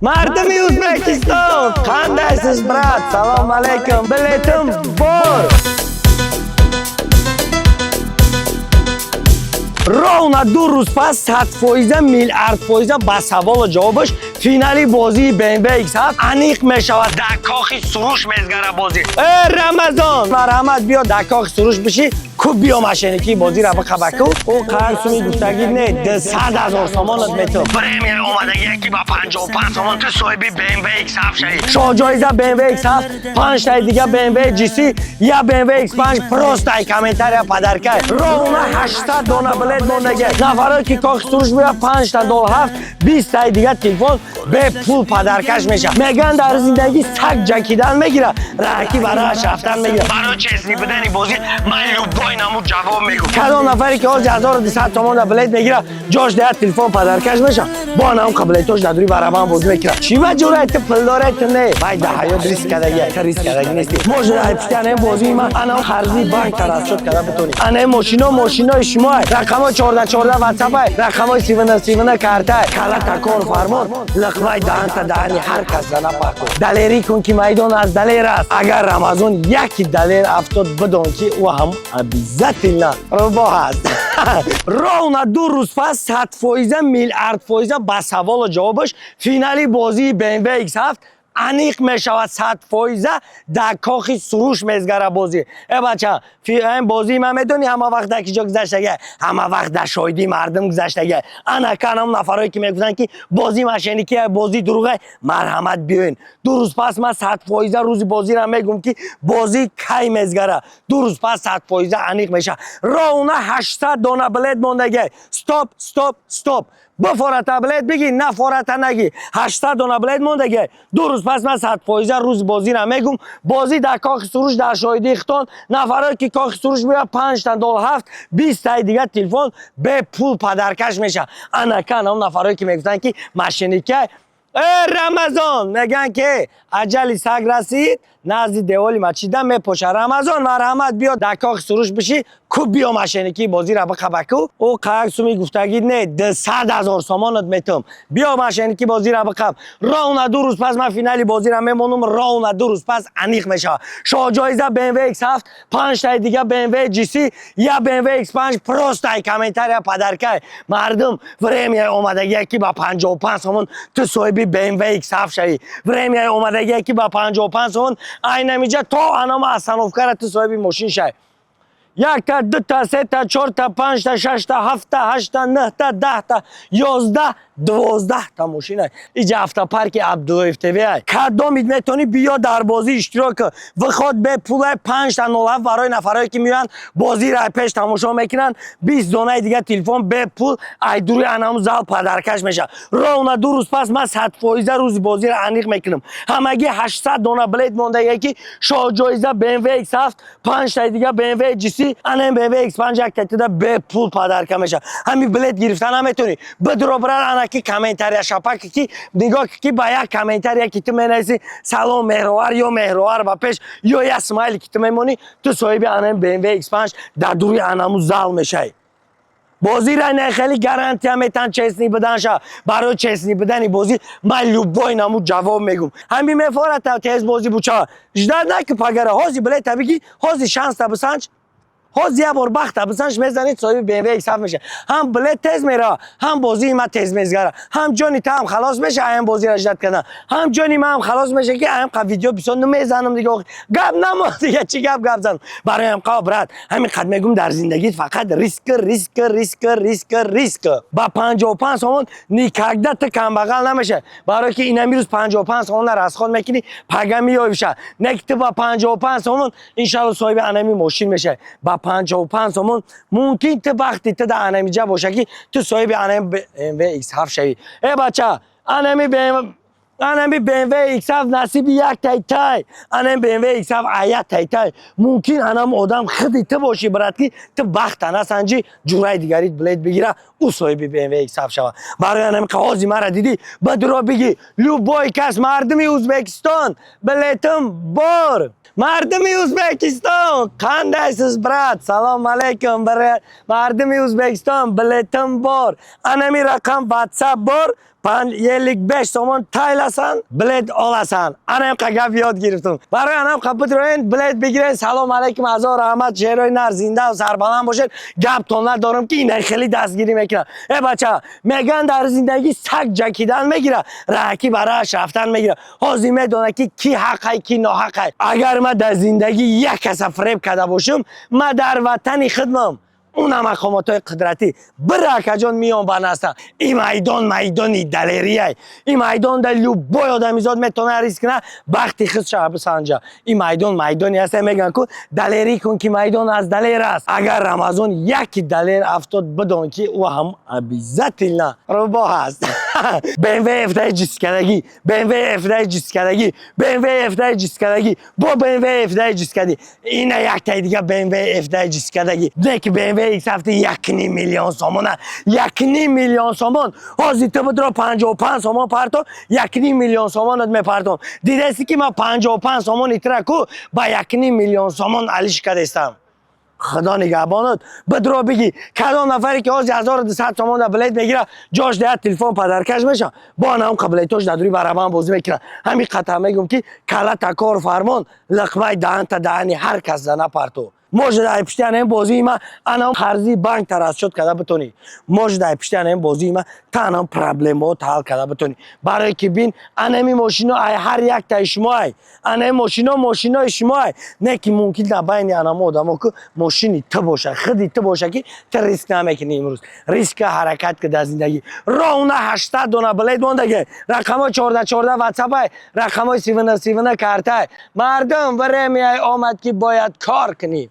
مردمی ازبکستان قندایسیز برات سلام علیکم بلیتم بار ровно 2 روز پس 100% میلیارد فایزه با سوال و جوابش فینالی بازی BMW X7 انیق میشود. دکاخی سروش میزگره بازی. رمضان مرحمت بیا دکاخی سروش بشی کوب بیا ماشینکی بازی را بخبکو او قرصومی گفتگی نه 200,000 سامانت میتو پرمیر اومده یکی با 55 سامان تو صاحبی BMW X7 شدی. شاه جایزه BMW X7 5 تا دیگه BMW GC یا BMW X5 پروستای کامنتاریا پدر کرد. ровно 80 دونه بلد موندگی. نفرایی که کاخ سروش میره 5 تا دلار هفت 20 تا دیگه تلفن به پول پدرکش میشه. میگن در زندگی سگ جکیدن میگیره راکی براش رفتن میگیره. برای چسنی بدنی بازی من نمود جواب میگو. کدام نفری که از 1200 تومان بلیت میگیره جاش ده تلفن پدرکش میشه با نام قبلیتوش دادوری برابر بازی میکنه. چی و جرأت پول داره نه باید ده حیات ریسک کردگی ریسک کردگی نیستی. ماجرا پشتن بازی من انا خرجی بانک طرف شد کدا بتونی انا ماشینا شما رقم 14 واتساپ رقم 37 کارت کالا تکون فرمان لقمه دهنی هر کس زنا پاکو دلیری کن که میدان از دلیر است. اگر رمضان یکی دلیر افتاد بدون که او هم عزت الله رو هست. ровно 2 روز پس 100% میلیارد فایزه با سوال و جوابش فینالی بازی BMW X7 انیق میشود. 100% در کاخ سروش میزگره بازی. بچه این بازی من میدونی همه وقت در کجا گذشته همه وقت در شایدی مردم گذشته. انا کنم نفرایی که میگفتن که بازی ماشینیکی بازی دروغه مرحمت بیاین 2 روز پس من 100% روزی بازی را میگم که بازی کی میزگره. 2 روز پس 100% انیق میشه. ровно 800 دونه بلیت موندگی. استاپ بفورت بلیت بگی نفورت نگی 800 دونه بلیت موندگی. 2 روز پس من 100% روز بازی را میگم. بازی در کاخ سروش در شاهدی اختان نفرایی که کاخ سروش میره 5 تا دلار هفت 20 تا دیگه تلفن به پول پدرکش میشه. انا کنم نفرایی که میگفتن که ماشینیکی رمضان میگن که اجل سگ رسید نزد دیوالی مچیدن میپوشه. رمضان مرحمت بیا در کاخ سروش بشی کوب بیا ماشینکی بازی را بخبکو او قرصومی گفتگی نه 200,000 سامانت میتم بیا ماشینکی بازی را بخب. ровно 2 روز پس من فینالی بازی را میمونم. ровно 2 روز پس انیق میشه. شاه جایزه BMW X7 5 تا دیگه BMW GC یا BMW X5 پروستای کامنتاریا پدر کرد. مردم پرمیر اومده یکی با 55 سامان تو صاحبی BMW X7 شدی. پرمیر اومده یکی با 55 سامان این نمیجا تو انام اصنافکر تو صاحبی ماشین شد. 1 تا 2 تا 3 تا 4 تا 5 تا 6 تا 7 تا 8 تا 9 تا 10 تا 11 12 تا ماشین اینجا هفته پارک عبدالویفتوی های کدام میتونی بیا در بازی اشتراک و خود به پول 5 تا 0 برای نفرایی که میان بازی را پیش تماشا میکنن 20 دونه دیگه تلفن به پول ایدوری انام زال پدرکش میشه. ровно 2 روز پس من 100% روز بازی را انیق میکنم. همگی 800 دونه بلیت مونده یکی شاه جایزه BMW X7 5 تا دیگه BMW GC انا BMW X5 یک تا به پول پدرکش میشه. همین بلیت گرفتن نمیتونی بدرو برای انا کی کامنتاریا شپاک کی نگاه کی با یک کامنتاریا کی تو منیسی سلام مهروار یا مهروار با پیش یا یا اسمایل کی تو میمونی تو صاحب انا BMW X5 در دوری انامو زال میشه. بازی را نه خیلی گارانتی میتن چسنی بدنشا برای چسنی بدنی بازی من لوبای نمود جواب میگم. همین مفارت تیز بازی بوچا جدار نک پگره هازی بلیت بگی هازی شانس تا بسنج هاز یه بار بخت بسنش میزنید صاحب BMW X7 میشه. هم بلیت تیز میره هم بازی ما تیز میزگره هم جانی تا هم خلاص میشه هم بازی را جدت کردن هم جانی ما هم خلاص میشه که هم ویدیو بیسون نمیزنم دیگه گپ نمو دیگه چی گپ زنم برای هم قابرت همین قد میگم در زندگی فقط ریسک با 55 سومون نیکاگدت کم بغل نمیشه برای که این امروز 55 سومون را از خود میکنی پگا میویشه نکته با 55 سومون ان شاء الله صاحب انمی ماشین میشه. با 55 سومون ممکن تو وقتی تو در انمیجا باشه که تو صاحب انم BMW X7 شوی. بچه انمی BMW X7 نصیب یک تای انم BMW X7 آیت تای ممکن انم آدم خودی تو باشی برات که تو وقت نسنجی جورای دیگری بلیت بگیره او صاحب BMW X7 شوه. برای انم قاضی مرا دیدی بدرو بگی لوبای کس مردمی ازبکستان بلیتم بار مردمی ازبکستان قندایسیز برات سلام علیکم برای مردمی ازبکستان بلیتم بار انمی رقم واتساپ بار 55 سومون تایلسن بلد آلسن انم قگب یاد گرفتم برای انم قبط روین بلد بگیرین سلام علیکم هزار رحمت شیرای نر زنده و سربلند باشید گپ تون ندارم که این خیلی دستگیری میکنه ای بچه میگن در زندگی سگ جکیدن میگیره راکی براش رفتن میگیره حاضی میدونه که کی حقه کی ناحقه اگر من در زندگی یک کس فریب کرده باشم من در وطن خودمم اونم مقامات قدرتی برکه جان میان بنستن این میدانی دلیریه این میدان در لوبای آدمیزاد میتونه ریسک نه وقتی خود شب سنجا این میدانی هست میگن که دلیری کن که میدان از دلیر است اگر رمضان یک دلیر افتاد بدون که او هم عبیزت نه روبا هست BMW 17 جیسکدگی BMW 17 جیسکدگی BMW 17 جیسکدگی با BMW 17 جیسکدی این یک تا دیگه BMW 17 جیسکدگی نه که BMW X هفته 1.5 میلیون سومونه 1.5 میلیون سومون حاضی تو بدرا 55 سومون پرتم 1.5 میلیون سومونت میپرتم دیدستی که من 55 سومون ایتره کو با 1.5 میلیون سومون علیش کردستم خدا نگهبانت بدرو بگی کدام نفری که از 1200 تومان بلیت میگیره جاش ده تلفن پدرکش میشه با اون قبلیتوش دادوری برابر بازی میکنه همین قطعه میگم که کلا تکار فرمان لقمه دهن تا دهنی هر کس زنه پرتو موج در پشتیان این بازی ما انا خرزی بانک تراس شد کده بتونی موج در پشتیان این بازی ما تنها پرابلمات حل کده بتونی برای که بین انمی ماشینا هر یک تا شما انمی ماشینا شما نه که ممکن نه بین انما آدمو که ماشینی تو باشه خودی تو باشه که تو ریسک نمیکنی امروز ریسک حرکت که در زندگی راونه 80 دونه بلید موندگه رقم 1414 واتساپ رقم 737 کارت مردم برای میای آمد که باید کار کنی